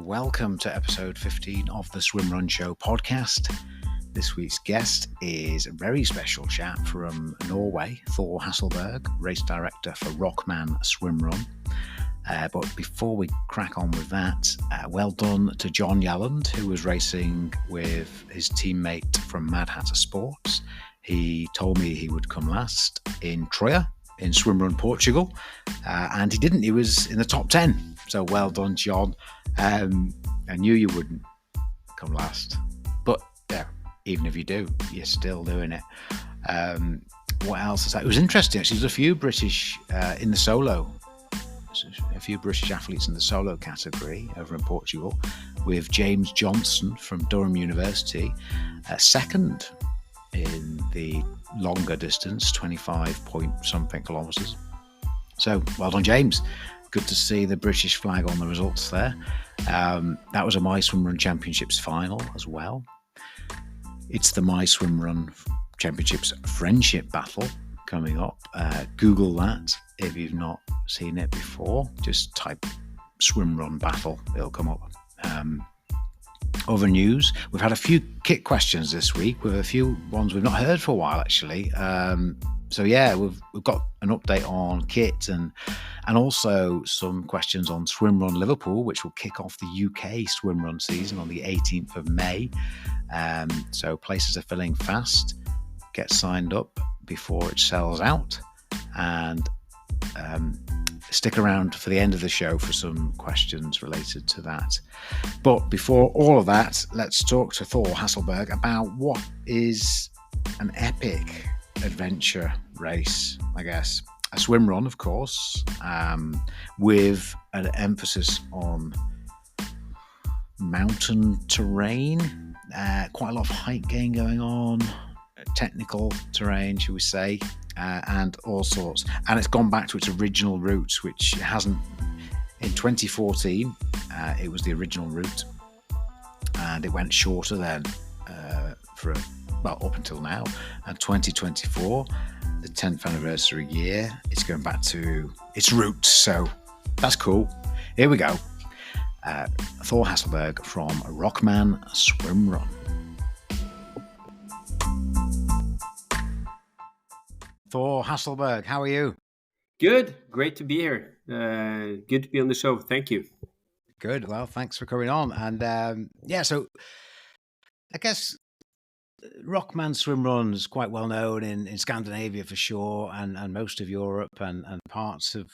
welcome to episode 15 of the Swimrun Show podcast. This week's guest is a very special chap from Norway, Thor Hessleberg, race director for Rockman Swimrun. But before we crack on with that, well done to John Yalland, who was racing with his teammate from Mad Hatter Sports. He told me he would come last in Troia in Swimrun Portugal, and he didn't. He was in the top 10. So well done, John. I knew you wouldn't come last, but yeah, even if you do, you're still doing it. What else is that? It was interesting. Actually, there's a few British in the solo. A few British athletes in the solo category over in Portugal, with James Johnson from Durham University, second in the longer distance, 25 point something kilometres. So well done, James. Good to see the British flag on the results there. That was a WeSwimrun Championships final as well. It's the WeSwimrun Championships Friendship Battle coming up. Google that if you've not seen it before. Just type Swimrun Battle, it'll come up. Other news, we've had a few kit questions this week with a few ones we've not heard for a while, actually. So yeah, we've got an update on kit and also some questions on Swimrun Liverpool, which will kick off the UK Swimrun season on the 18th of May. So places are filling fast. Get signed up before it sells out, and stick around for the end of the show for some questions related to that. But before all of that, let's talk to Thor Hessleberg about what is an epic adventure race, I guess. A swim run, of course, with an emphasis on mountain terrain, quite a lot of height gain going on, technical terrain, shall we say, and all sorts. And it's gone back to its original roots, which it hasn't. In 2014, it was the original route, and it went shorter then up until now. And 2024, the 10th anniversary year, it's going back to its roots. So that's cool. Here we go. Thor Hessleberg from Rockman Swimrun. Thor Hessleberg, how are you? Good. Great to be here. Good to be on the show. Thank you. Good. Well, thanks for coming on. And so I guess Rockman Swimrun is quite well known in Scandinavia for sure, and most of Europe and parts of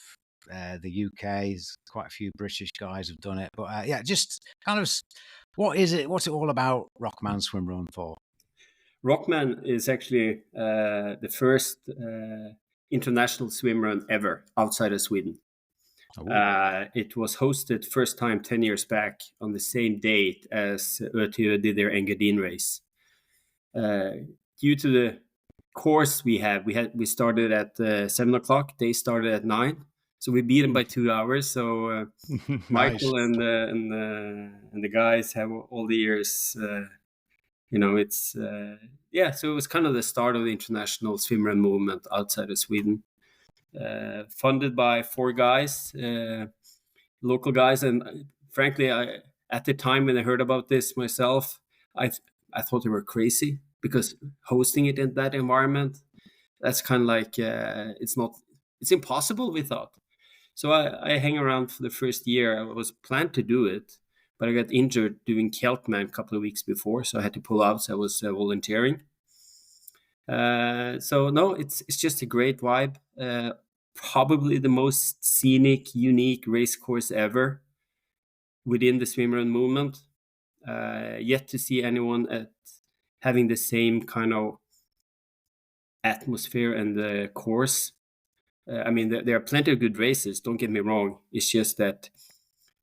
the UK. Quite a few British guys have done it. But just kind of, what is it? What's it all about, Rockman Swimrun, for? Rockman is actually the first international swimrun ever outside of Sweden. It was hosted first time 10 years back on the same date as Ötö did their Engadin race. Due to the course we started at 7 o'clock. They started at 9, so we beat them by 2 hours. So nice. Michael and the guys have all the years. It's so it was kind of the start of the international swimrun movement outside of Sweden. Funded by 4 guys, local guys, and frankly, at the time when I heard about this myself, I thought they were crazy, because hosting it in that environment, that's kind of like it's impossible, we thought. So I hang around for the first year. I was planned to do it, but I got injured doing Keltman a couple of weeks before, so I had to pull out. So I was volunteering. So no, it's just a great vibe. Probably the most scenic, unique race course ever within the swimrun movement. Yet to see anyone having the same kind of atmosphere and the course. There are plenty of good races, don't get me wrong. It's just that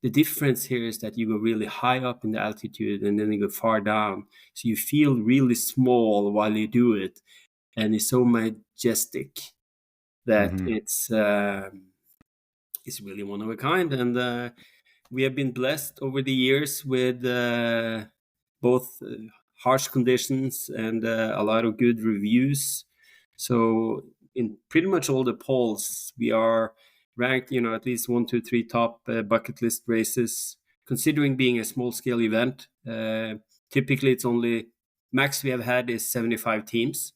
the difference here is that you go really high up in the altitude and then you go far down. So you feel really small while you do it. And it's so majestic that it's really one of a kind. And we have been blessed over the years with both harsh conditions and a lot of good reviews. So in pretty much all the polls, we are ranked, at least 1, 2, 3 top bucket list races. considering being a small scale event, typically it's only max we have had is 75 teams.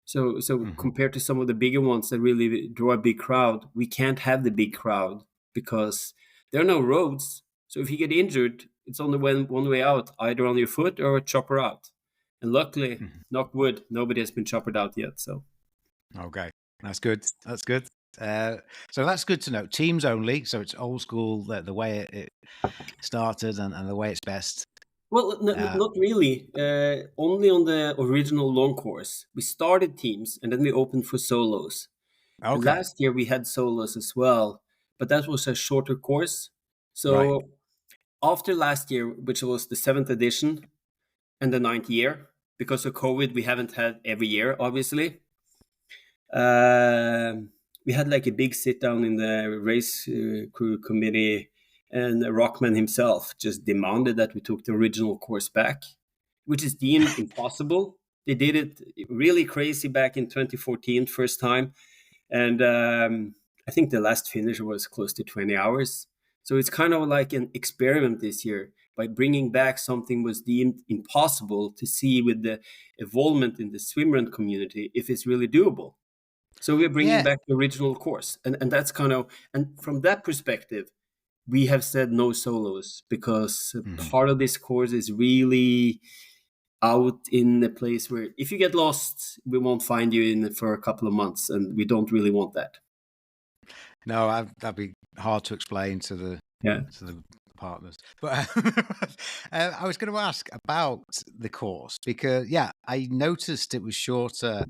So compared to some of the bigger ones that really draw a big crowd, we can't have the big crowd because there are no roads. So if you get injured, it's only one way out, either on your foot or a chopper out. And luckily, knock wood, nobody has been choppered out yet. So okay, that's good. That's good. So that's good to know. Teams only. So it's old school, the way it started and the way it's best. well, not really. Only on the original long course. We started teams and then we opened for solos. And Okay. last year we had solos as well, but that was a shorter course. So Right. after last year, which was the 7th edition and the 9th year, because of COVID, we haven't had every year, obviously. We had like a big sit down in the race crew committee, and Rockman himself just demanded that we took the original course back, which is deemed impossible. They did it really crazy back in 2014, first time. And I think the last finish was close to 20 hours. So it's kind of like an experiment this year by bringing back something was deemed impossible to see with the involvement in the swimrun community if it's really doable. So we're bringing back the original course. And that's kind of, and from that perspective, we have said no solos because part of this course is really out in a place where if you get lost, we won't find you in for a couple of months, and we don't really want that. No, that'd be hard to explain to the partners. But I was going to ask about the course because I noticed it was shorter.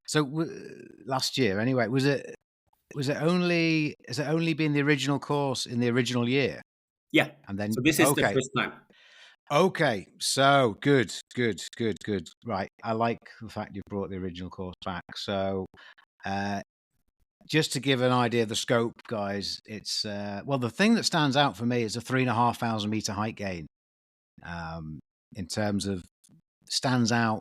So last year, anyway, has it only been the original course in the original year? Yeah, and then so this is the first time. Okay, so good. Right, I like the fact you brought the original course back. So, just to give an idea of the scope, guys, it's the thing that stands out for me is a 3,500 meter height gain. In terms of stands out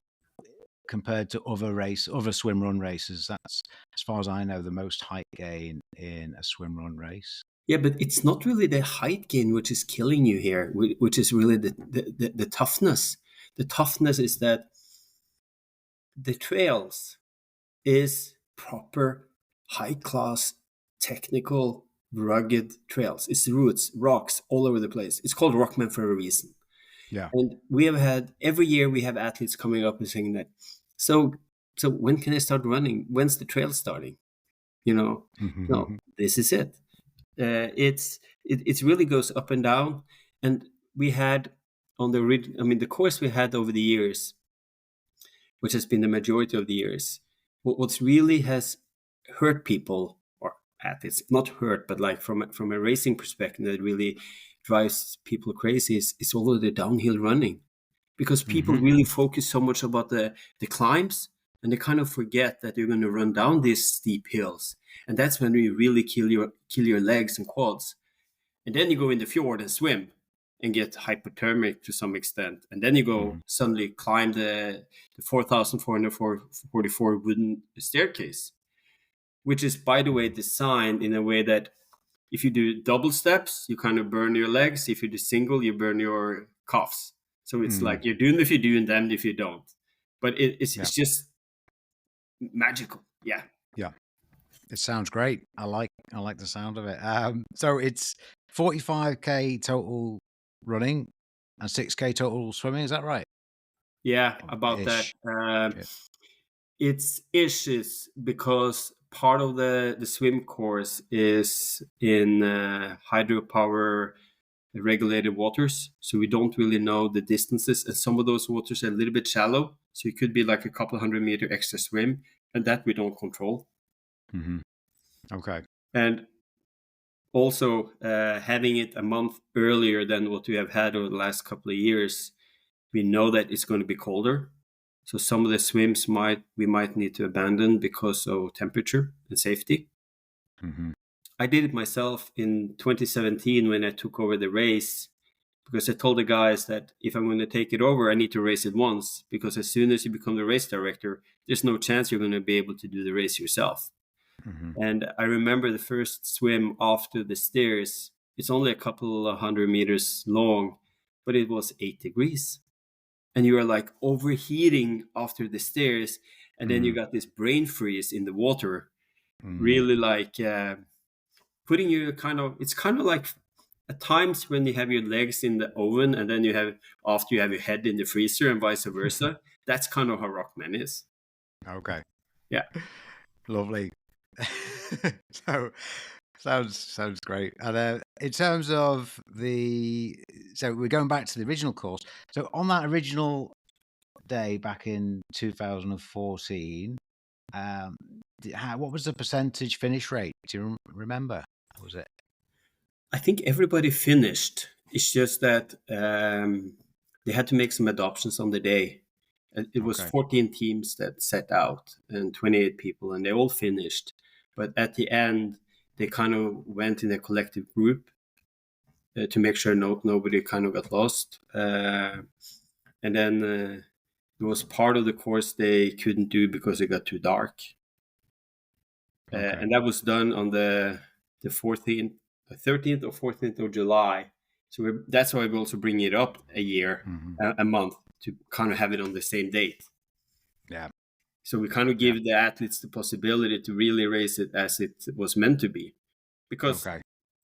compared to other swim run races. That's, as far as I know, the most height gain in a swim run race. Yeah, but it's not really the height gain which is killing you here, which is really the toughness. The toughness is that the trails is proper high class technical rugged trails. It's roots, rocks all over the place. It's called Rockman for a reason. Yeah. And we have had every year we have athletes coming up and saying that. So when can I start running? When's the trail starting? No, this is it. It really goes up and down. And we had on the course we had over the years, which has been the majority of the years, what's really has hurt people, or athletes, not hurt, but like from a racing perspective, that really drives people crazy is all of the downhill running, because people really focus so much about the climbs, and they kind of forget that you're going to run down these steep hills, and that's when you really kill your legs and quads. And then you go in the fjord and swim and get hypothermic to some extent, and then you go suddenly climb the 4,444 wooden staircase, which is, by the way, designed in a way that if you do double steps, you kind of burn your legs. If you do single, you burn your calves. So it's like you're doing if you do and damned if you don't. But it's just magical. Yeah. Yeah. It sounds great. I like the sound of it. So it's 45k total running and 6k total swimming. Is that right? Yeah, about that. It's issues because part of the swim course is in hydropower regulated waters, so we don't really know the distances, and some of those waters are a little bit shallow, so it could be like a couple 100-meter extra swim, and that we don't control. Okay. And also having it a month earlier than what we have had over the last couple of years, we know that it's going to be colder. So some of the swims we might need to abandon because of temperature and safety. I did it myself in 2017 when I took over the race, because I told the guys that if I'm going to take it over, I need to race it once, because as soon as you become the race director, there's no chance you're going to be able to do the race yourself. And I remember the first swim after the stairs, It's only a couple of 100 meters long, but it was 8 degrees. And you are like overheating after the stairs. And then you got this brain freeze in the water, really like putting you it's kind of like at times when you have your legs in the oven and then after you have your head in the freezer and vice versa. That's kind of how Rockman is. Okay. Yeah. Lovely. So sounds great. And in terms of so we're going back to the original course. So on that original day back in 2014, what was the percentage finish rate? Do you remember? What was it? I think everybody finished. It's just that they had to make some adoptions on the day. It was 14 teams that set out and 28 people, and they all finished. But at the end, they kind of went in a collective group to make sure nobody kind of got lost. And then there was part of the course they couldn't do because it got too dark. And that was done on the 13th or 14th of July. So that's why we also bring it up a month, to kind of have it on the same date. Yeah. So we kind of give the athletes the possibility to really race it as it was meant to be. Because,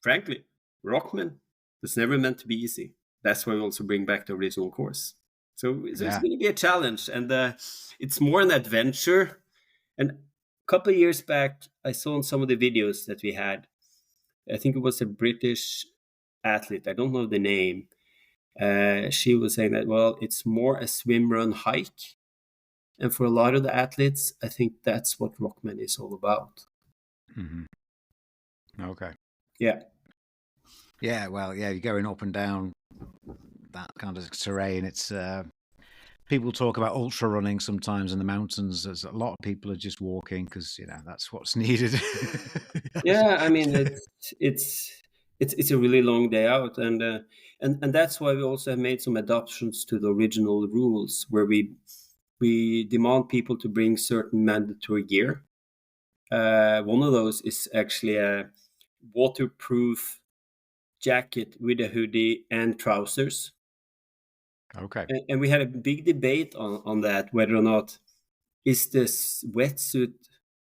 frankly, Rockman was never meant to be easy. That's why we also bring back the original course. So it's going to be a challenge. And it's more an adventure. And a couple of years back, I saw in some of the videos that we had, I think it was a British athlete, I don't know the name. She was saying that, well, it's more a swim, run, hike. And for a lot of the athletes, I think that's what Rockman is all about. Okay. Yeah. Yeah, well, yeah, you're going up and down that kind of terrain. It's people talk about ultra running sometimes in the mountains. There's a lot of people are just walking because that's what's needed. Yeah, I mean it's a really long day out, and that's why we also have made some adoptions to the original rules, where we demand people to bring certain mandatory gear. One of those is actually a waterproof jacket with a hoodie and trousers. Okay. And we had a big debate on that, whether or not is this wetsuit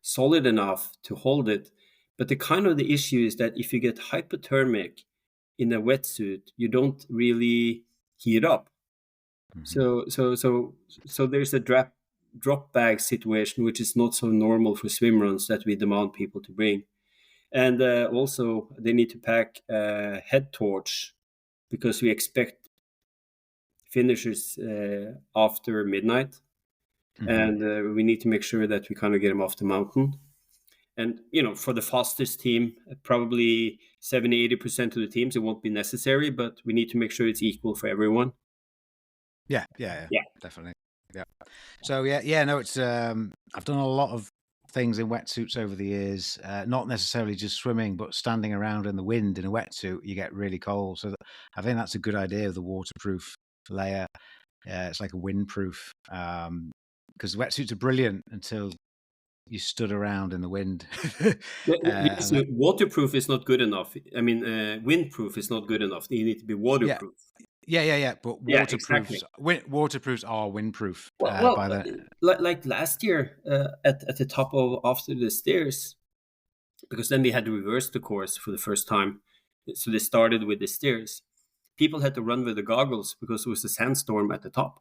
solid enough to hold it. But the issue is that if you get hypothermic in a wetsuit, you don't really heat up. So there's a drop bag situation, which is not so normal for swim runs, that we demand people to bring. And also they need to pack a head torch, because we expect finishers after midnight. And we need to make sure that we kind of get them off the mountain. And, for the fastest team, probably 70-80% of the teams, it won't be necessary, but we need to make sure it's equal for everyone. Yeah, definitely. Yeah. So no, it's I've done a lot of things in wetsuits over the years, not necessarily just swimming, but standing around in the wind in a wetsuit, you get really cold. So I think that's a good idea of the waterproof layer. It's like a windproof, because wetsuits are brilliant until you stood around in the wind. So waterproof is not good enough. I mean, windproof is not good enough. You need to be waterproof. Yeah. But waterproofs, exactly. Waterproofs are windproof. Like last year at the top of after the stairs, because then we had to reverse the course for the first time. So they started with the stairs. People had to run with the goggles because there was a sandstorm at the top,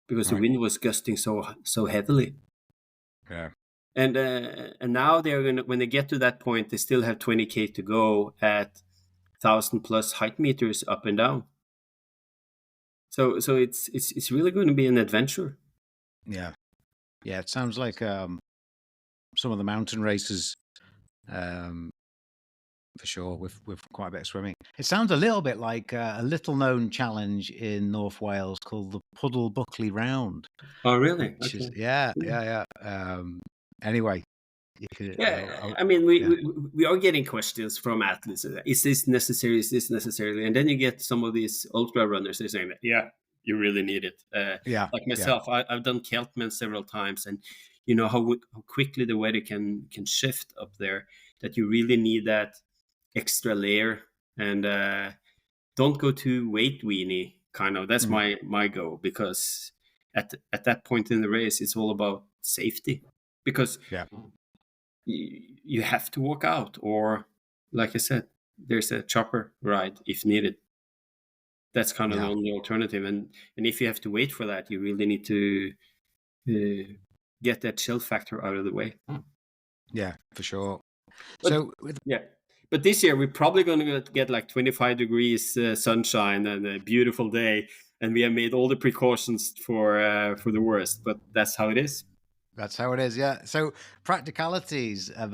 because the wind was gusting so heavily. Yeah. And now they're gonna, when they get to that point, they still have 20K to go at 1,000+ height meters up and down. So it's really going to be an adventure. Yeah. It sounds like some of the mountain races, for sure, with quite a bit of swimming. It sounds a little bit like a little known challenge in North Wales called the Puddle Buckley Round. Oh, really? Which is, yeah. Anyway, you could. I mean, we are getting questions from athletes. Is this necessary? Is this necessary? And then you get some of these ultra runners. They're saying that, yeah, you really need it. Like myself, I've done Keltman several times, and you know how quickly the weather can shift up there, that you really need that extra layer and don't go too weight weenie. Kind of that's my goal, because at that point in the race, it's all about safety, because you have to walk out, or like I said, there's a chopper ride if needed. That's kind of the only alternative, and if you have to wait for that, you really need to get that chill factor out of the way. Yeah, for sure. But this year we're probably going to get like 25 degrees sunshine and a beautiful day, and we have made all the precautions for the worst. But that's how it is. That's how it is. Yeah. So practicalities of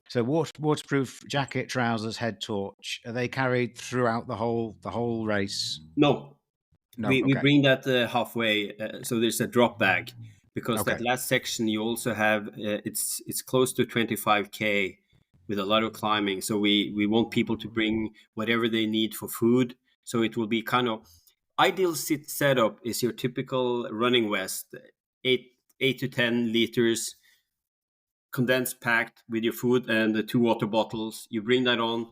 so waterproof jacket, trousers, head torch. Are they carried throughout the whole race? No. We Okay. bring that halfway, so there's a drop bag, because that last section you also have it's close to 25K with a lot of climbing. So we want people to bring whatever they need for food. So it will be kind of ideal setup is your typical running vest, 8 to 10 liters, condensed packed with your food and the 2 water bottles. You bring that on,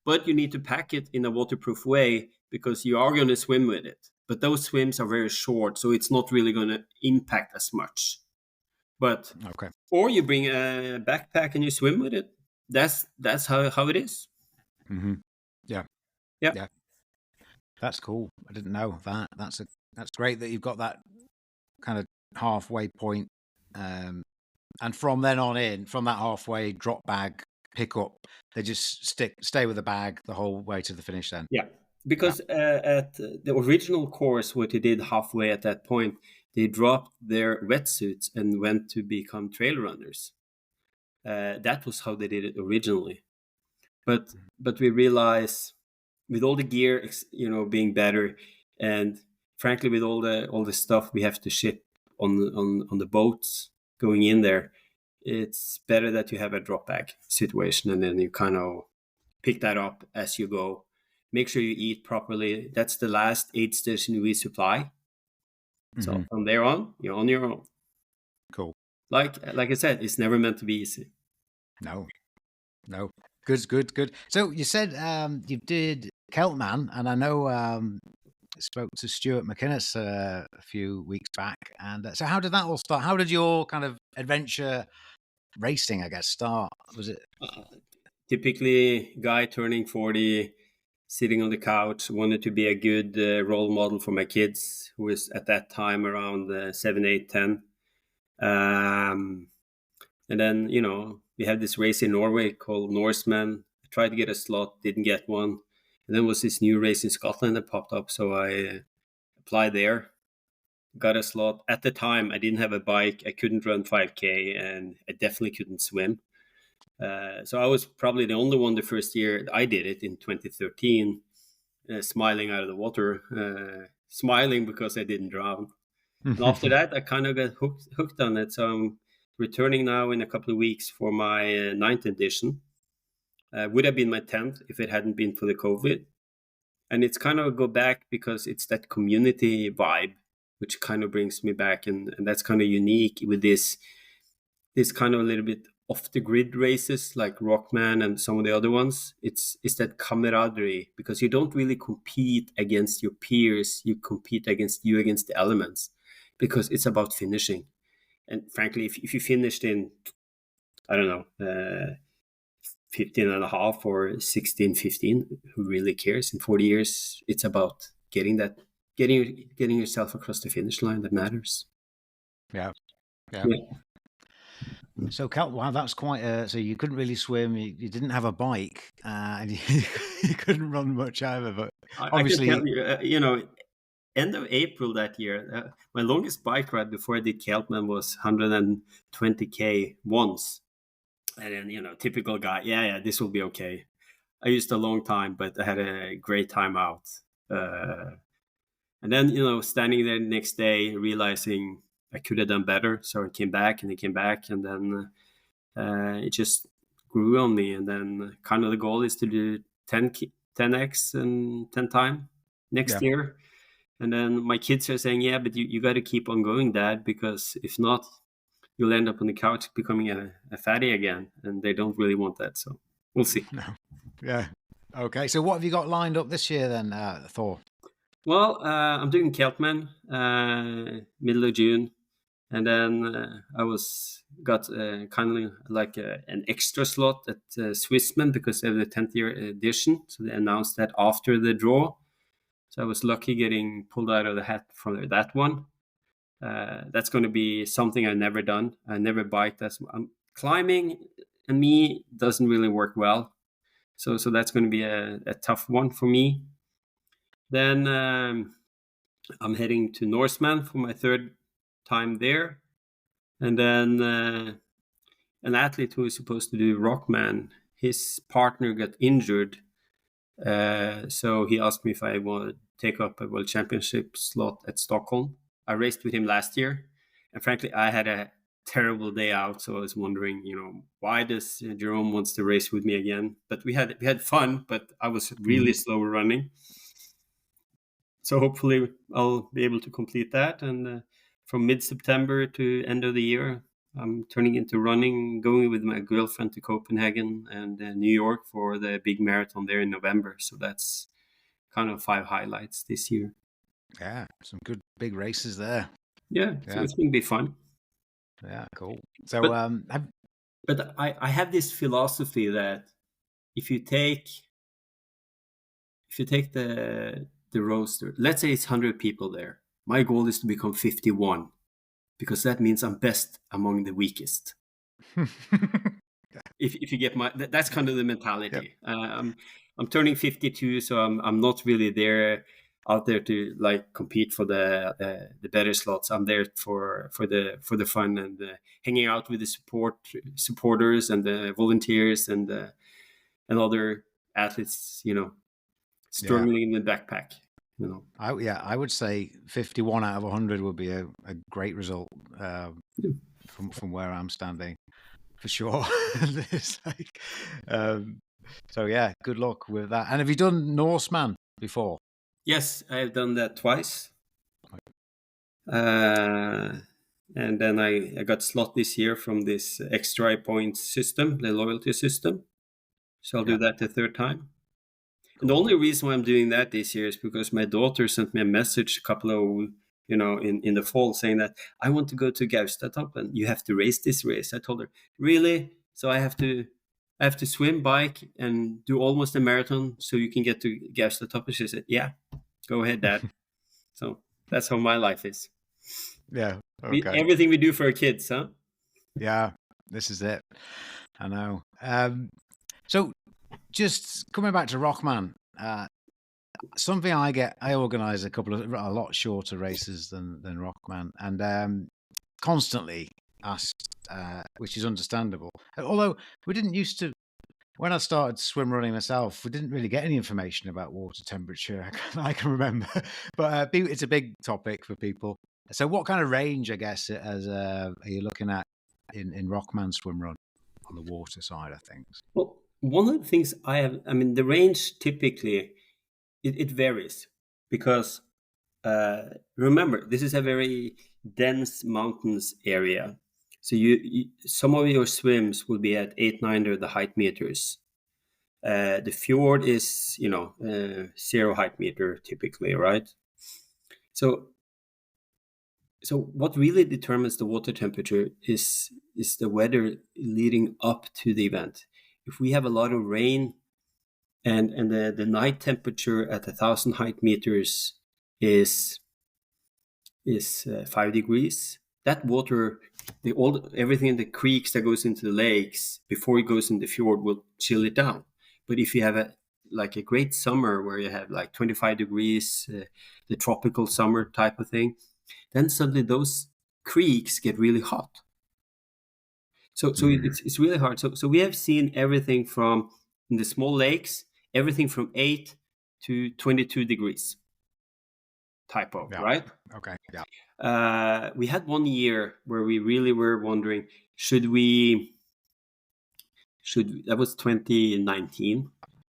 but you need to pack it in a waterproof way, because you are going to swim with it. But those swims are very short, so it's not really going to impact as much. But or you bring a backpack and you swim with it. That's how it is. Mm-hmm. Yeah. That's cool. I didn't know that. That's great that you've got that kind of halfway point. And from then on in, from that halfway drop bag pickup, they just stay with the bag the whole way to the finish then. Yeah, because at the original course, what they did halfway at that point, they dropped their wetsuits and went to become trail runners. That was how they did it originally. But we realize, with all the gear, being better, and frankly, with all the stuff we have to ship on the boats going in there, it's better that you have a drop bag situation, and then you kind of pick that up as you go. Make sure you eat properly. That's the last aid station we supply. So from there on, you're on your own. Cool. Like I said, it's never meant to be easy. No. Good. So you said you did Keltman, and I know I spoke to Stuart McInnes a few weeks back. And so how did that all start? How did your kind of adventure racing, I guess, start? Was it typically guy turning 40, sitting on the couch, wanted to be a good role model for my kids, who was at that time around 7, 8, 10. And then, we had this race in Norway called Norseman. I tried to get a slot, didn't get one. And then was this new race in Scotland that popped up. So I applied there, got a slot. At the time, I didn't have a bike. I couldn't run 5K, and I definitely couldn't swim. So I was probably the only one the first year I did it in 2013, smiling out of the water, smiling because I didn't drown. And after that, I kind of got hooked on it. So I'm returning now in a couple of weeks for my ninth edition. Would have been my 10th if it hadn't been for the COVID. And it's kind of a go back because it's that community vibe, which kind of brings me back. And that's kind of unique with this kind of a little bit off the grid races like Rockman and some of the other ones. It's that camaraderie, because you don't really compete against your peers. You compete against the elements, because it's about finishing. And frankly, if you finished in, I don't know, 15 and a half or 16, 15, who really cares? In 40 years, it's about getting yourself across the finish line that matters. Yeah. So, wow, that's quite so you couldn't really swim, you didn't have a bike, and you couldn't run much either, but obviously... I can tell you, end of April that year, my longest bike ride before I did Keltman was 120K once. And then, typical guy, this will be okay. I used a long time, but I had a great time out. And then, standing there the next day, realizing I could have done better. So I came back, and then it just grew on me. And then kind of the goal is to do 10x and 10 time next year. And then my kids are saying, yeah, but you got to keep on going, Dad, because if not, you'll end up on the couch becoming a fatty again. And they don't really want that. So we'll see. No. Yeah. Okay, so what have you got lined up this year then, Thor? Well, I'm doing Keltman middle of June, and then I got kind of like an extra slot at Swissman because they have the 10th year edition. So they announced that after the draw. So I was lucky getting pulled out of the hat for that one. That's going to be something I've never done. I never biked. Climbing and me doesn't really work well. So that's going to be a tough one for me. Then I'm heading to Norseman for my third time there. And then an athlete who is supposed to do Rockman, his partner got injured. So he asked me if I want to take up a world championship slot at Stockholm. I raced with him last year. And frankly, I had a terrible day out. So I was wondering, why does Jerome wants to race with me again? But we had fun, but I was really slow running. So hopefully I'll be able to complete that. And from mid-September to end of the year, I'm turning into running, going with my girlfriend to Copenhagen and New York for the big marathon there in November. So that's kind of 5 highlights this year. Yeah, some good big races there. Yeah, so it's going to be fun. Yeah, cool. So, but I have this philosophy that if you take the roster, let's say it's 100 people there, my goal is to become 51 because that means I'm best among the weakest. If you get that's kind of the mentality. Yep. I'm turning 52, so I'm not really out there to like compete for the better slots. I'm there for the fun and hanging out with the supporters and the volunteers and other athletes, struggling in the backpack. I would say 51 out of 100 would be a great result from where I'm standing, for sure. So yeah, good luck with that. And have you done Norseman before? Yes, I've done that twice. And then I got slot this year from this extra points system, the loyalty system. So I'll do that the third time. And the only reason why I'm doing that this year is because my daughter sent me a message a couple of, in the fall saying that I want to go to Gaustatoppen and you have to race this race. I told her, really? So I have to swim, bike, and do almost a marathon so you can get to Gaustatoppen. She said, yeah, go ahead, Dad. So that's how my life is. Yeah. Okay. Everything we do for our kids, huh? Yeah, this is it. I know. So just coming back to Rockman, something I organise a lot shorter races than Rockman, and constantly asked, which is understandable. Although we didn't used to, when I started swim running myself, we didn't really get any information about water temperature. I can remember, but it's a big topic for people. So, what kind of range, I guess, are you looking at in Rockman swim run on the water side of things? Well, one of the things the range typically it varies because remember this is a very dense mountains area. So you some of your swims will be at 800-900 the height meters. The fjord is 0 height meter typically, right? So what really determines the water temperature is the weather leading up to the event. If we have a lot of rain and the night temperature at 1,000 height meters is 5 degrees, that water, everything in the creeks that goes into the lakes before it goes in the fjord will chill it down. But if you have a great summer where you have like 25 degrees, the tropical summer type of thing, then suddenly those creeks get really hot. So it's really hard. So we have seen everything from in the small lakes, everything from 8 to 22 degrees type of, right? Okay, yeah. We had one year where we really were wondering, that was 2019,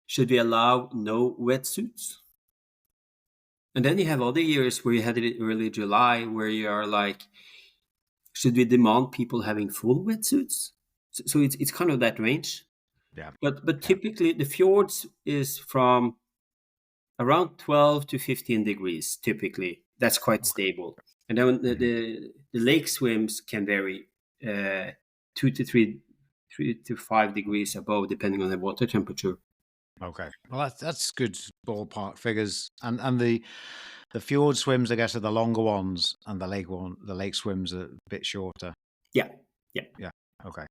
should we allow no wetsuits? And then you have other years where you had it early July where you are like, should we demand people having full wetsuits? So it's kind of that range. Yeah. But typically the fjords is from around 12 to 15 degrees. Typically, that's quite Okay. stable. And then Mhm. the lake swims can vary 2 to 3 to 5 degrees above, depending on the water temperature. Okay. Well, that's good ballpark figures. And the fjord swims, I guess, are the longer ones, and the lake swims are a bit shorter. Yeah, yeah. Yeah. Okay.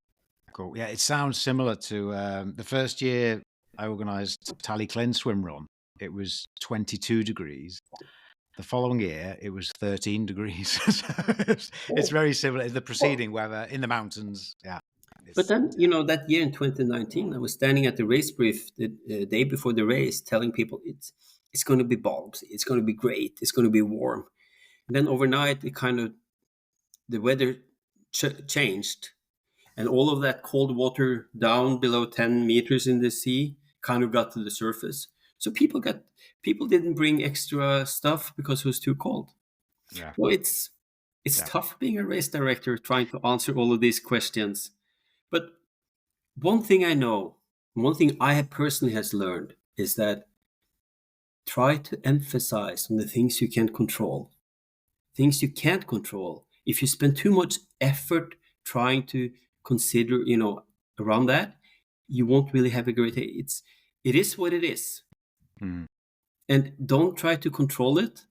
Cool. Yeah, it sounds similar to the first year I organised Tallyclin Swimrun. It was 22 degrees. The following year, it was 13 degrees. So it's very similar. The preceding weather in the mountains. Yeah. But It's, then, that year in 2019, I was standing at the race brief the day before the race, telling people it's going to be bulbs, it's going to be great, it's going to be warm. And then overnight, the weather changed, and all of that cold water down below 10 meters in the sea kind of got to the surface. So people didn't bring extra stuff because it was too cold. yeah. So it's Yeah. tough being a race director trying to answer all of these questions. But one thing I know, one thing I have personally has learned is that try to emphasize on the things you can control. Things you can't control. If you spend too much effort trying to consider, around that, you won't really have a great day. It is what it is. Mm. And don't try to control it,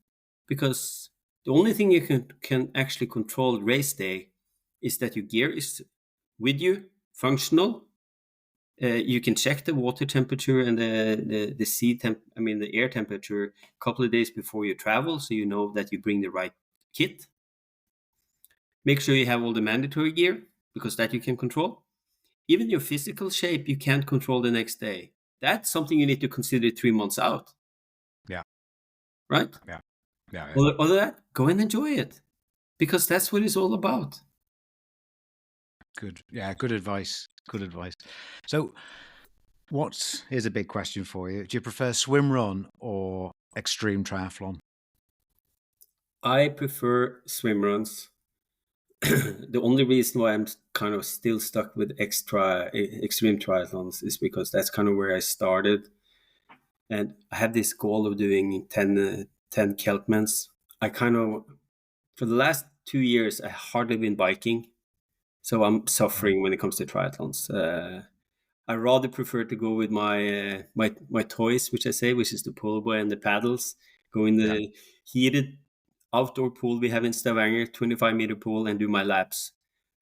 because the only thing you can actually control race day is that your gear is with you, functional. You can check the water temperature and the the air temperature a couple of days before you travel, so you know that you bring the right kit. Make sure you have all the mandatory gear, because that you can control. Even your physical shape, you can't control the next day. That's something you need to consider 3 months out, Yeah. right? Yeah. Yeah. Yeah. Other than that, go and enjoy it, because that's what it's all about. Good. Yeah. Good advice. Good advice. So, here's a big question for you. Do you prefer swim run or extreme triathlon? I prefer swim runs. The only reason why I'm kind of still stuck with extreme triathlons is because that's kind of where I started, and I have this goal of doing 10 Keltmans. I kind of, for the last 2 years, I hardly been biking, so I'm Right. suffering when it comes to triathlons. I rather prefer to go with my toys, which is the pull boy and the paddles. Go in Yeah. the heated outdoor pool we have in Stavanger, 25-meter pool, and do my laps.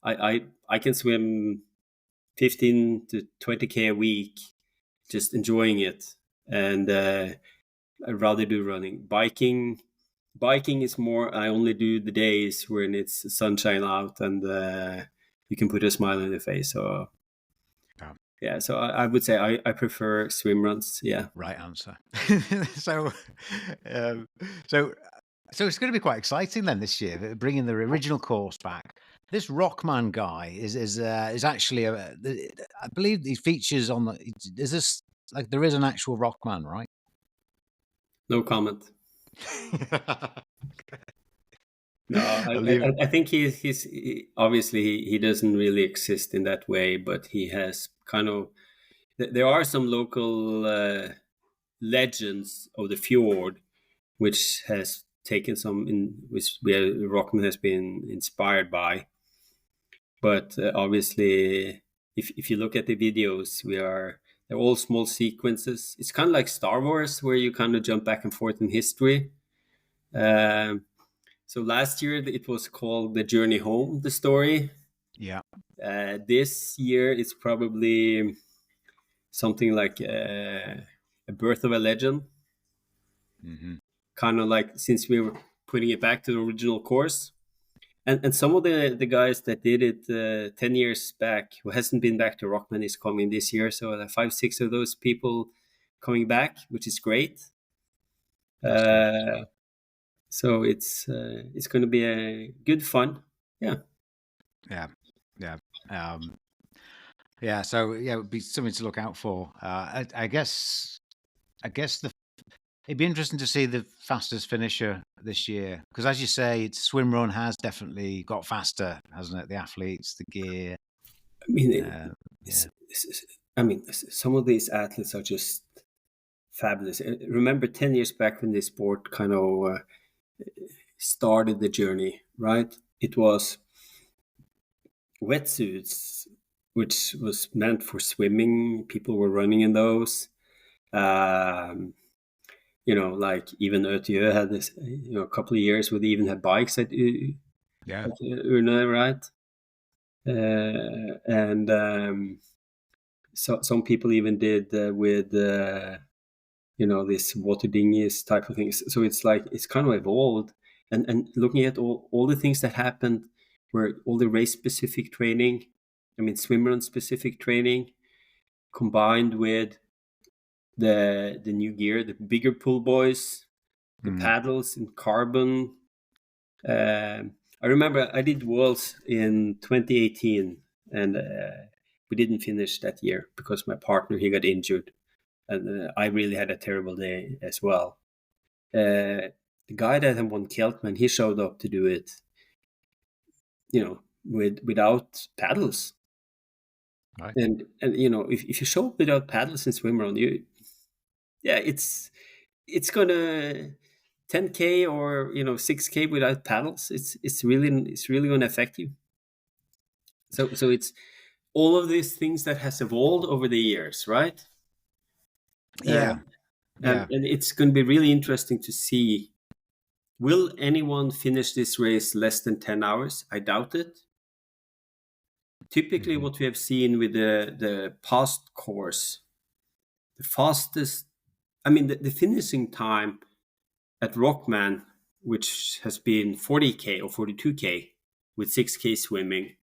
I can swim 15 to 20K a week, just enjoying it, and I'd rather do running. Biking is more. I only do the days when it's sunshine out and you can put a smile on your face. So Yeah. yeah, so I would say I prefer swim runs. Yeah. Right answer. So, um, so, so it's going to be quite exciting then this year, bringing the original course back. This Rockman guy is actually I believe he features on the. Is this like there is an actual Rockman, right? No comment. No, I'll leave it. I think obviously he doesn't really exist in that way, but he has kind of. There are some local legends of the fjord, which has taken which Rockman has been inspired by. But obviously, if you look at the videos, they're all small sequences. It's kind of like Star Wars, where you kind of jump back and forth in history. Um, so last year it was called The Journey Home, the story. Yeah. This year it's probably something like A Birth of a Legend. Hmm. Kind of like, since we were putting it back to the original course. And some of the guys that did it 10 years back, who hasn't been back to Rockman, is coming this year. So 5, 6 of those people coming back, which is great. Excellent. So it's going to be a good fun. Yeah. Yeah. Yeah. Yeah. So yeah, it would be something to look out for. I guess. It'd be interesting to see the fastest finisher this year, because, as you say, swim run has definitely got faster, hasn't it? The athletes, the gear. I mean, Uh, yeah. I mean, some of these athletes are just fabulous. Remember 10 years back when this sport kind of started the journey, right? It was wetsuits, which was meant for swimming. People were running in those. Like even Ötjö had this, a couple of years where they even had bikes at Urne, right? And so some people even did with this water dinghies type of things. So it's like it's kind of evolved, and looking at all the things that happened, where all the race specific training, swimrun specific training, combined with the new gear, the bigger pull buoys, the paddles in carbon. I remember I did Worlds in 2018, and we didn't finish that year because my partner, he got injured, and I really had a terrible day as well. The guy that had won Keltman, he showed up to do it, without paddles. Right. And if you show up without paddles in swimrun, it's gonna 10K or 6K without paddles. It's really gonna affect you. So it's all of these things that has evolved over the years, right? Yeah. And it's going to be really interesting to see, will anyone finish this race less than 10 hours? I doubt it. Typically, what we have seen with the past course, the fastest, the finishing time at Rockman, which has been 40K or 42K with 6K swimming,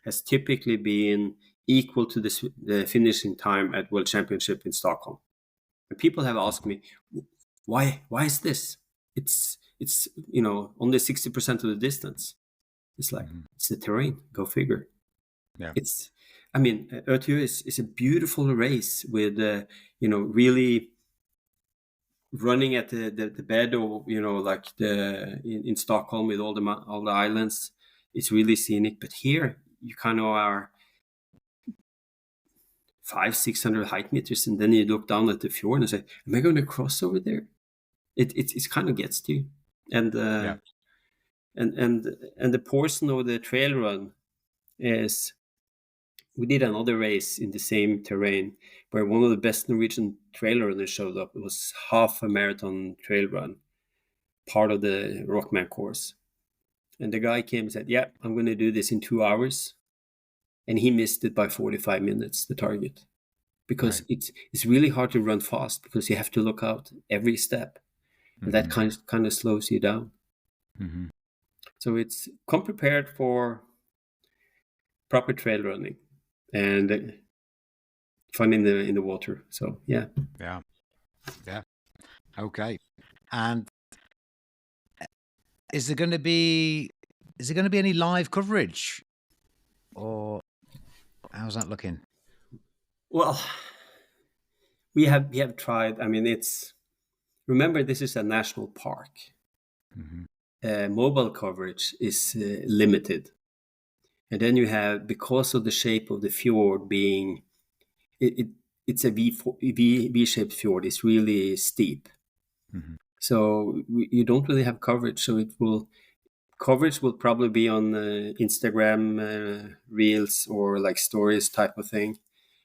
has typically been equal to the finishing time at World Championship in Stockholm. And people have asked me, why is this? It's only 60% of the distance. It's like, it's the terrain, go figure. Yeah. Ötjö is a beautiful race with really running at the bed, or like in Stockholm with all the islands. It's really scenic, but here you kind of are 500-600 height meters, and then you look down at the fjord and say, am I going to cross over there? It kind of gets to you. And and the portion of the trail run is, we did another race in the same terrain where one of the best Norwegian trail runners showed up. It was half a marathon trail run, part of the Rockman course. And the guy came and said, yeah, I'm going to do this in 2 hours. And he missed it by 45 minutes, the target. Because it's really hard to run fast, because you have to look out every step. And that kind of slows you down. So it's come prepared for proper trail running and fun in the water. So yeah. Okay. And is there going to be any live coverage, or how's that looking? Well, we have tried. Remember, this is a national park. Mobile coverage is limited, and then you have, because of the shape of the fjord being, it's a V-shaped fjord. It's really steep, so you don't really have coverage. So coverage will probably be on Instagram reels or like stories type of thing,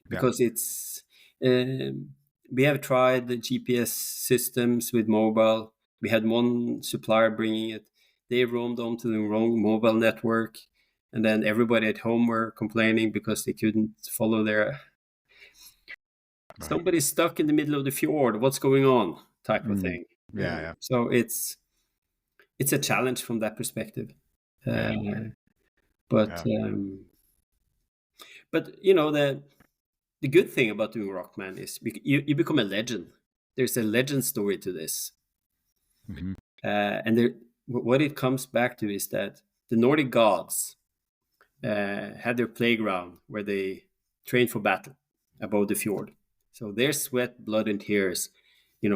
because it's we have tried the GPS systems with mobile. We had one supplier bringing it. They roamed onto the wrong mobile network, and then everybody at home were complaining because they couldn't follow their somebody's stuck in the middle of the fjord, what's going on, type of thing. So it's a challenge from that perspective. But the good thing about doing Rockman is you become a legend. There's a legend story to this. And what it comes back to is that the Nordic gods had their playground where they trained for battle above the fjord. So their sweat, blood, and tears,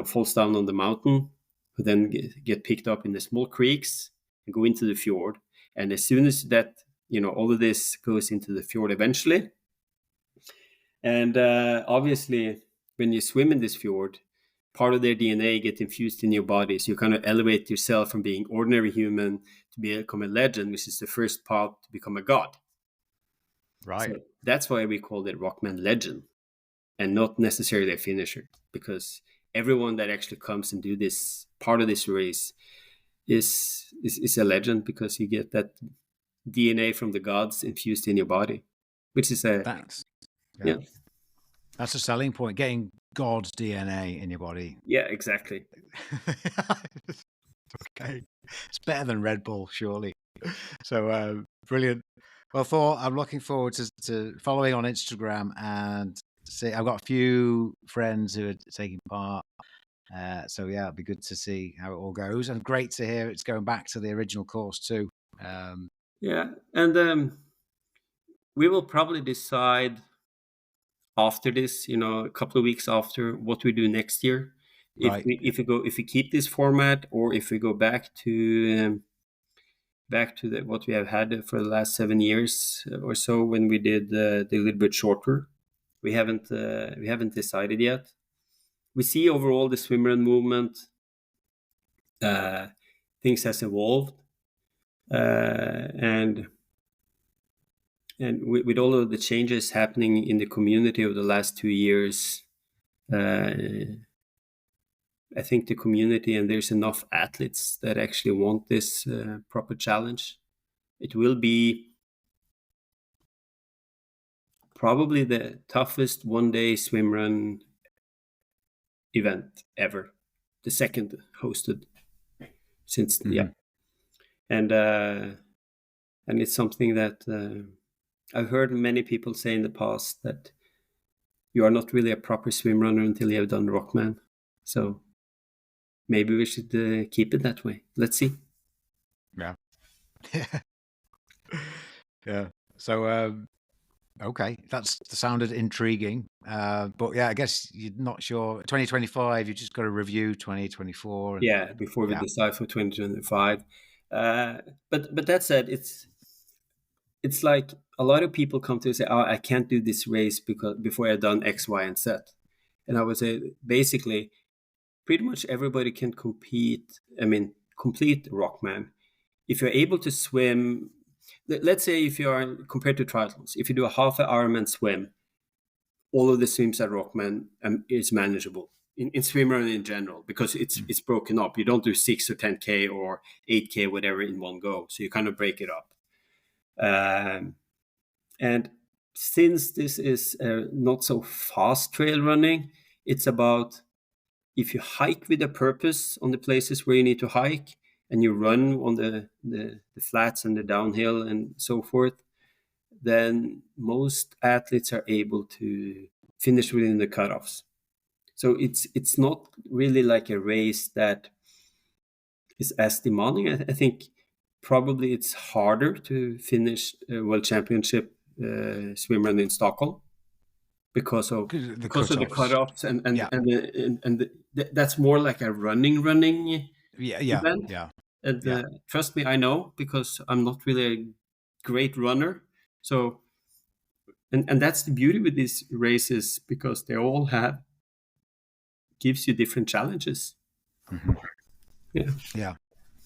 falls down on the mountain, who then get picked up in the small creeks and go into the fjord. And as soon as that, all of this goes into the fjord eventually, And obviously, when you swim in this fjord, part of their DNA get infused in your body. So you kind of elevate yourself from being ordinary human to become a legend, which is the first path to become a god. Right. So that's why we call it Rockman Legend and not necessarily a finisher, because everyone that actually comes and do this part of this race is a legend, because you get that DNA from the gods infused in your body, which is a That's yeah. That's a selling point. Getting God's DNA in your body. Yeah, exactly. Okay, it's better than Red Bull, surely. So brilliant. Well, Thor, I'm looking forward to following on Instagram and see. I've got a few friends who are taking part. So yeah, it'd be good to see how it all goes, and great to hear it's going back to the original course too. Yeah, and we will probably decide after this, a couple of weeks after, what we do next year. Right. If we keep this format, or if we go back to what we have had for the last 7 years or so, when we did the little bit shorter. We haven't decided yet. We see overall the swimrun movement, things has evolved, and with all of the changes happening in the community over the last 2 years, I think the community, and there's enough athletes that actually want this proper challenge. It will be probably the toughest one-day swim run event ever, the second hosted since and it's something that I've heard many people say in the past, that you are not really a proper swim runner until you have done Rockman. So maybe we should keep it that way. Let's see. Yeah. Yeah. So okay, that sounded intriguing. But yeah, I guess you're not sure. 2025, you just got to review 2024. Yeah, before we decide for 2025. But that said, it's like a lot of people come to say, "Oh, I can't do this race because before I've done X, Y, and Z." And I would say, basically, pretty much everybody can compete. I mean, complete Rockman if you're able to swim. Let's say if you are, compared to triathlons, if you do a half an Ironman swim, all of the swims at Rockman is manageable in swimrun in general, because it's broken up. You don't do 6 or 10K or 8K, whatever, in one go. So you kind of break it up. And since this is not so fast trail running, it's about, if you hike with a purpose on the places where you need to hike, and you run on the flats and the downhill and so forth, then most athletes are able to finish within the cutoffs. So it's not really like a race that is as demanding. I think probably it's harder to finish a world championship swimrun in Stockholm, because of the cutoffs, and that's more like a running event. And trust me, I know, because I'm not really a great runner. So, and that's the beauty with these races, because they all gives you different challenges. Yeah.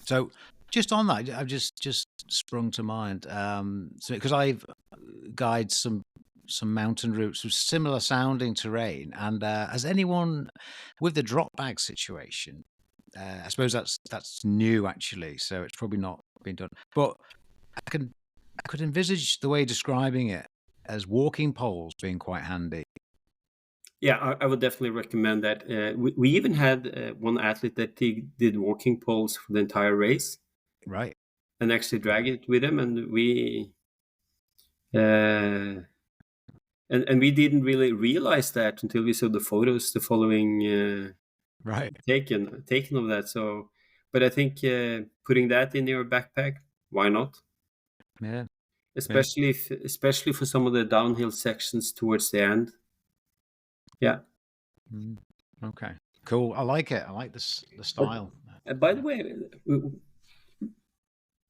So just on that, I've just sprung to mind. So because I've guided some mountain routes with similar sounding terrain, and has anyone with the drop bag situation? I suppose that's new actually, so it's probably not been done. But I could envisage the way you're describing it as walking poles being quite handy. Yeah, I would definitely recommend that. We even had one athlete that did walking poles for the entire race, Right. and actually drag it with him, and we and we didn't really realize that until we saw the photos the following taken of that. So, but I think putting that in your backpack, why not? Yeah. Especially for some of the downhill sections towards the end. Yeah. Okay. Cool. I like it. I like the style. By the way,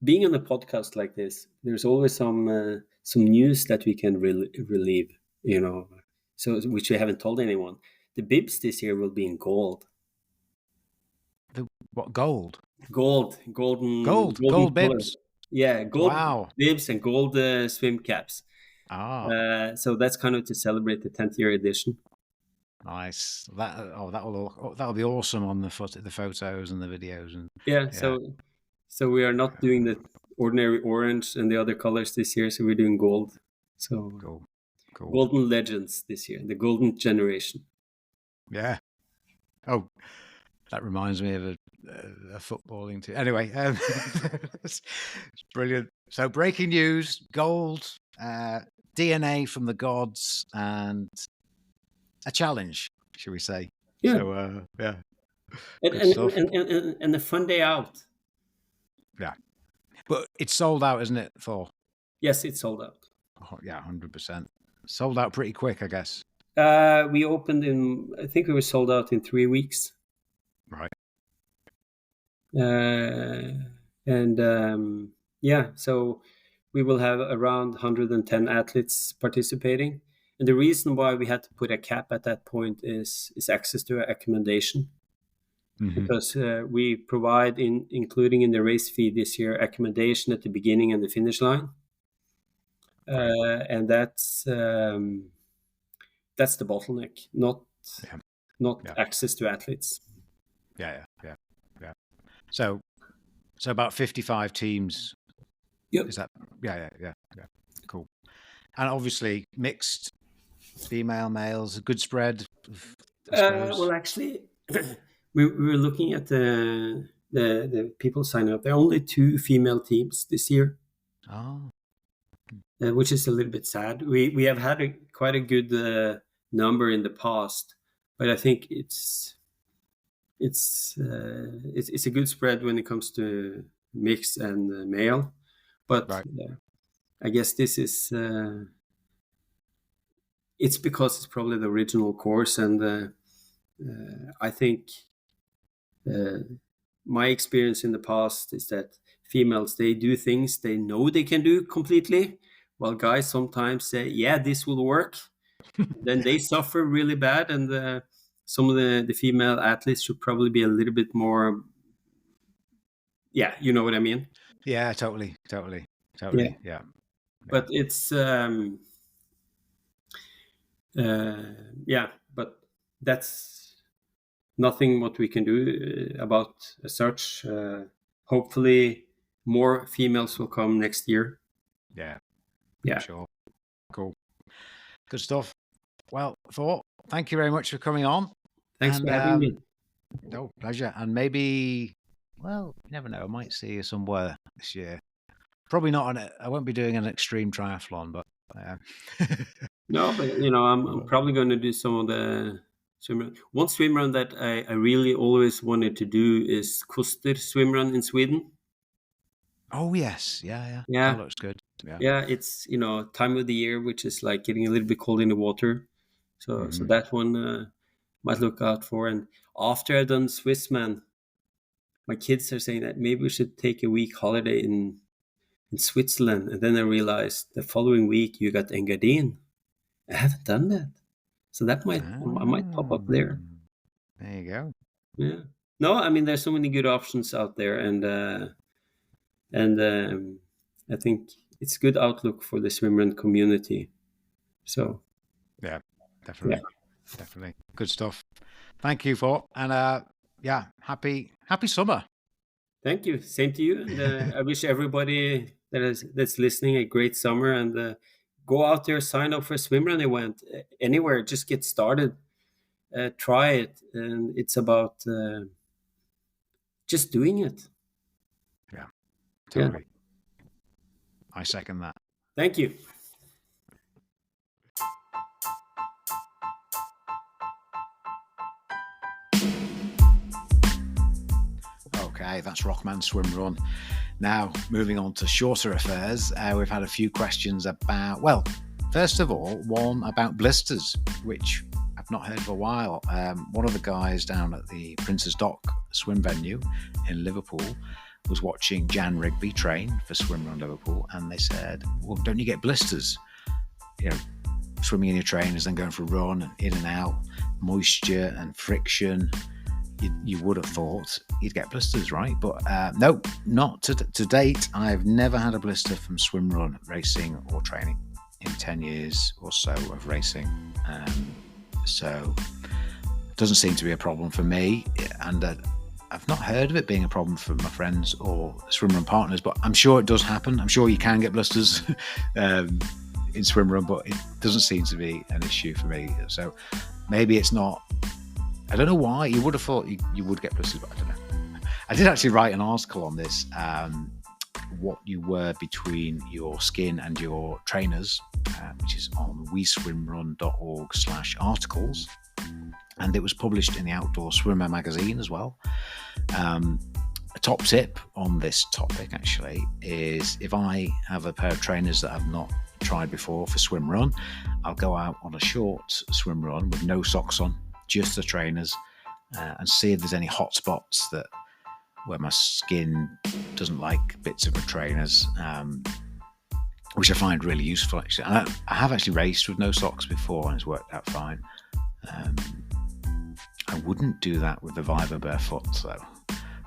being on a podcast like this, there's always some news that we can relieve. So which we haven't told anyone. The bibs this year will be in gold. What, gold? Golden Gold color. bibs. Yeah, gold Wow. bibs and gold swim caps. So that's kind of to celebrate the 10th year edition. Nice. That'll be awesome on the photos and the videos and yeah. So we are not doing the ordinary orange and the other colors this year. So we're doing gold. So cool. Golden legends this year, the golden generation. Yeah. Oh, that reminds me of a footballing team. Anyway, it's brilliant. So breaking news: gold, DNA from the gods, and a challenge, shall we say? Yeah. So yeah. And a fun day out. Yeah. But it's sold out, isn't it, Thor? Yes, it's sold out. Oh, yeah, 100%. Sold out pretty quick, I guess. We opened I think we were sold out in 3 weeks. Right. So we will have around 110 athletes participating. And the reason why we had to put a cap at that point is access to accommodation. Mm-hmm. Because we provide, including in the race fee this year, accommodation at the beginning and the finish line. Right. And that's the bottleneck, not access to athletes. Yeah. So about 55 teams. Yep. Is that? Yeah. Cool. And obviously mixed, female, males, a good spread. Well, actually, we were looking at the people sign up. There are only 2 female teams this year. Oh. Which is a little bit sad. We have had quite a good number in the past, but I think it's a good spread when it comes to mix and male. But right. I guess this is it's because it's probably the original course, and I think my experience in the past is that females, they do things they know they can do completely, while guys sometimes say, yeah, this will work. Then they suffer really bad, and some of the female athletes should probably be a little bit more, you know what I mean? Yeah, totally. Yeah. But it's but that's nothing what we can do about such. Hopefully more females will come next year. Yeah, sure. Cool, good stuff. Well, Thor, thank you very much for coming on. Thanks for having me. No, pleasure. And maybe, well, you never know, I might see you somewhere this year. Probably not I won't be doing an extreme triathlon, but no, but I'm probably going to do some of the swimrun. One swimrun that I really always wanted to do is Kuster Swimrun in Sweden. Oh yes, yeah. That looks good. Yeah, it's time of the year which is like getting a little bit cold in the water, so that one might look out for. And after I've done Swissman, my kids are saying that maybe we should take a week holiday in Switzerland, and then I realized the following week you got Engadin. I haven't done that, so that I might pop up there. There you go. Yeah. No, I mean there's so many good options out there, and I think it's a good outlook for the swimrun community. So yeah, definitely. Good stuff. Thank you, Thor, and happy summer. Thank you. Same to you. And I wish everybody that's listening a great summer, and go out there, sign up for a swimrun event anywhere. Just get started, try it, and it's about just doing it. Yeah, totally. Yeah. I second that. Thank you. Okay, that's Rockman Swimrun. Now, moving on to shorter affairs, we've had a few questions about, well, first of all, one about blisters, which I've not heard for a while. One of the guys down at the Prince's Dock swim venue in Liverpool was watching Jan Rigby train for Swimrun Liverpool, and they said, well, don't you get blisters? swimming in your trainers, then going for a run and in and out, moisture and friction, you would have thought you'd get blisters, right? But no, not to date. I've never had a blister from Swimrun racing or training in 10 years or so of racing. So it doesn't seem to be a problem for me, and I've not heard of it being a problem for my friends or Swimrun partners, but I'm sure it does happen. I'm sure you can get blisters in Swimrun, but it doesn't seem to be an issue for me. So maybe it's not. I don't know why. You would have thought you would get blisters, but I don't know. I did actually write an article on this, what you were between your skin and your trainers, which is on WeSwimrun.org/articles. And it was published in the Outdoor Swimmer magazine as well. A top tip on this topic, actually, is if I have a pair of trainers that I've not tried before for swim run, I'll go out on a short swim run with no socks on, just the trainers, and see if there's any hot spots where my skin doesn't like bits of the trainers, which I find really useful, actually. And I have actually raced with no socks before, and it's worked out fine. I wouldn't do that with the Viva Barefoot, though,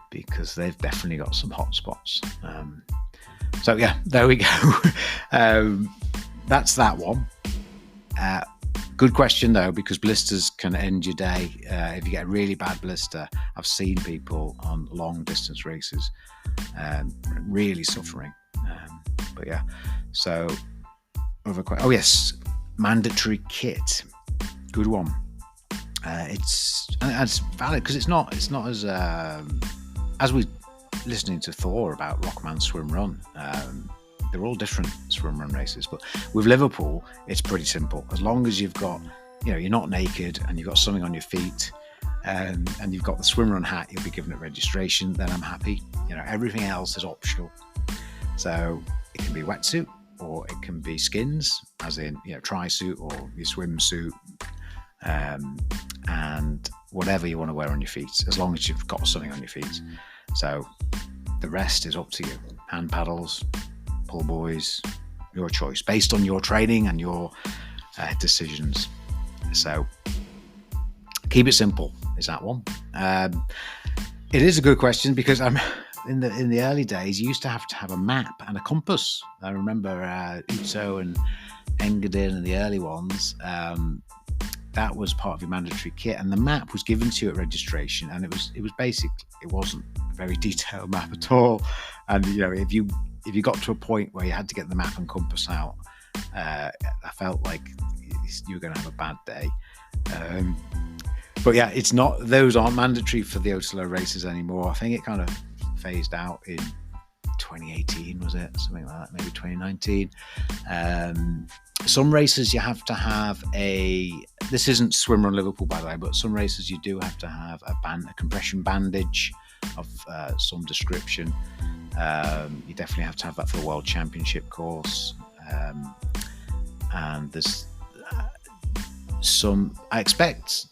because they've definitely got some hot spots. So yeah, there we go. That's that one. Good question, though, because blisters can end your day. If you get a really bad blister, I've seen people on long distance races really suffering. But yeah, so oh yes, mandatory kit. Good one. It's valid because it's not as we listening to Thor about Rockman Swimrun. They're all different swimrun races, but with Liverpool, it's pretty simple. As long as you've got, you're not naked and you've got something on your feet, and you've got the swimrun hat you'll be given at registration, then I'm happy. Everything else is optional. So it can be wetsuit, or it can be skins, as in tri-suit or your swimsuit, and whatever you want to wear on your feet, as long as you've got something on your feet. So the rest is up to you. Hand paddles, pull buoys, your choice, based on your training and your decisions. So keep it simple is that one. It is a good question, because I'm in the early days, you used to have a map and a compass. I remember Uto and Engadin and the early ones. That was part of your mandatory kit, and the map was given to you at registration, and it was basic. It wasn't a very detailed map at all, and if you got to a point where you had to get the map and compass out, I felt like you were going to have a bad day. But yeah, it's not; those aren't mandatory for the Otolo races anymore. I think it kind of phased out in 2018, was it? Something like that, maybe 2019. Some races you have to have this isn't Swimrun Liverpool, by the way, but some races you do have to have a compression bandage of some description. You definitely have to have that for the World Championship course. And there's I expect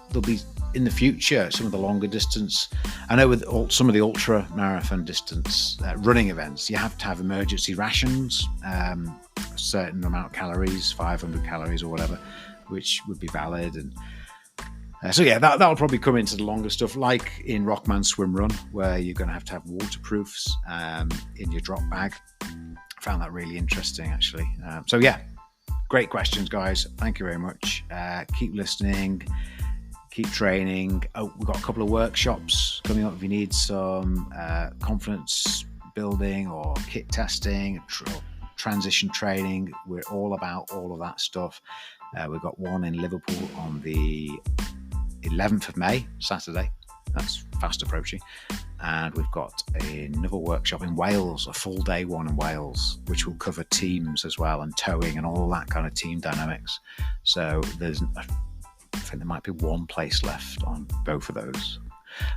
there'll be in the future some of the longer distance. I know with some of the ultra marathon distance running events, you have to have emergency rations, a certain amount of calories, 500 calories or whatever, which would be valid. And so yeah, that'll probably come into the longer stuff, like in Rockman Swimrun, where you're going to have waterproofs in your drop bag. I found that really interesting, actually. So yeah, great questions, guys. Thank you very much. Keep listening. Keep training. We've got a couple of workshops coming up if you need some confidence building or kit testing, transition training. We're all about all of that stuff. We've got one in Liverpool on the 11th of May, Saturday. That's fast approaching. And we've got another workshop in Wales, a full day one in Wales, which will cover teams as well, and towing and all that kind of team dynamics. So I think there might be one place left on both of those.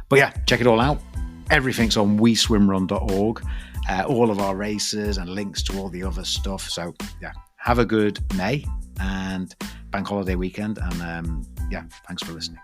But yeah, check it all out. Everything's on WeSwimrun.org. All of our races and links to all the other stuff. So yeah, have a good May and bank holiday weekend. And yeah, thanks for listening.